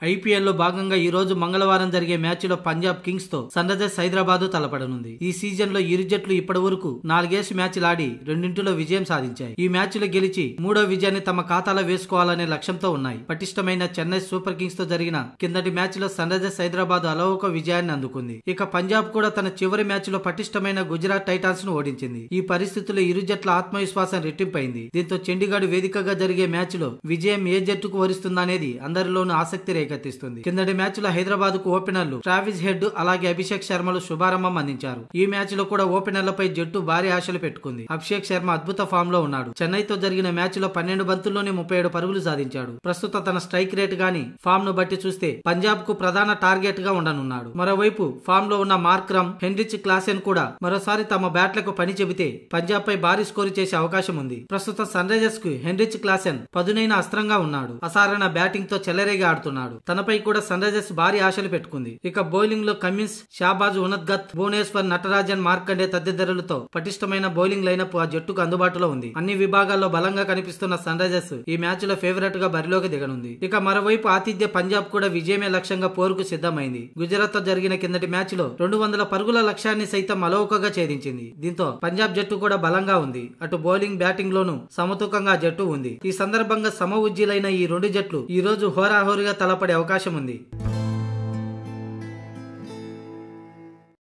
IPL లో భాగంగా ఈ రోజు మంగళవారం జరిగే మ్యాచ్ లో పంజాబ్ కింగ్స్ తో సన్ రైజర్స్ హైదరాబాద్ తలపడనుంది. ఈ సీజన్ లో ఇరు జట్లు ఇప్పటి వరకు 4 మ్యాచ్లు ఆడి రెండింటిలో విజయం సాధించాయి. ఈ మ్యాచ్ లో గెలిచి 3వ విజయాన్ని తమ ఖాతాలో వేసుకోవాలనే లక్ష్యంతో ఉన్నాయి. పటిష్టమైన చెన్నై సూపర్ కింగ్స్ తో జరిగిన కిందటి మ్యాచ్ లో సన్ రైజర్స్ హైదరాబాద్ అలవోక విజయాన్ని అందుకుంది. ఇక పంజాబ్ కూడా తన చివరి మ్యాచ్ లో పటిష్టమైన గుజరాత్ టైటాన్స్ ను ఓడించింది. ఈ పరిస్థితుల్లో ఇరు జట్ల ఆత్మవిశ్వాసం రెట్టింపైంది. దీంతో చండీగఢ్ వేదికగా జరిగే మ్యాచ్ లో విజయం ఏ జట్టుకు వరిస్తుందనేది అందరిలోనూ ఆసక్తి రేకెత్తిస్తుంది. కిందటి మ్యాచ్ లో హైదరాబాద్ కు ఓపెనర్లు ట్రావిస్ హెడ్ అలాగే అభిషేక్ శర్మలు శుభారంభం అందించారు. ఈ మ్యాచ్ లో కూడా ఓపెనర్లపై జట్టు భారీ ఆశలు పెట్టుకుంది. అభిషేక్ శర్మ అద్భుత ఫామ్ లో ఉన్నాడు. చెన్నైతో జరిగిన మ్యాచ్ లో 12 బంతుల్లోనే 37 పరుగులు సాధించాడు. ప్రస్తుత తన స్ట్రైక్ రేట్ గాని ఫామ్ ను బట్టి చూస్తే పంజాబ్ కు ప్రధాన టార్గెట్ గా ఉండనున్నాడు. మరోవైపు ఫామ్ లో ఉన్న మార్క్రమ్, హెన్రిచ్ క్లాసెన్ కూడా మరోసారి తమ బ్యాట్లకు పని చెబితే పంజాబ్ పై భారీ స్కోరు చేసే అవకాశం ఉంది. ప్రస్తుతం సన్ రైజర్స్ కు హెన్రిచ్ క్లాసెన్ పదునైన అస్త్రంగా ఉన్నాడు. అసాధారణ బ్యాటింగ్ తో చెలరేగి ఆడుతున్నాడు. తనపై కూడా సన్ రైజర్స్ భారీ ఆశలు పెట్టుకుంది. ఇక బౌలింగ్ లో కమిన్స్, షాబాజ్ ఉనద్గత్, భువనేశ్వర్, నటరాజన్, మార్కండే తదితరులతో పటిష్టమైన బౌలింగ్ లైనప్ ఆ జట్టుకు అందుబాటులో ఉంది. అన్ని విభాగాల్లో బలంగా కనిపిస్తున్న సన్ రైజర్స్ ఈ మ్యాచ్ లో ఫేవరెట్ గా బరిలోకి దిగనుంది. ఇక మరోవైపు ఆతిథ్య పంజాబ్ కూడా విజయమే లక్ష్యంగా పోరుకు సిద్ధమైంది. గుజరాత్ తో జరిగిన కిందటి మ్యాచ్ లో 200 పరుగుల లక్ష్యాన్ని సైతం అలవోకగా ఛేదించింది. దీంతో పంజాబ్ జట్టు కూడా బలంగా ఉంది. అటు బౌలింగ్, బ్యాటింగ్ లోనూ సమతూకంగా జట్టు ఉంది. ఈ సందర్భంగా సమఉజ్జీలైన ఈ రెండు జట్లు ఈ రోజు హోరాహోరీగా తలపడే అవకాశం ఉంది.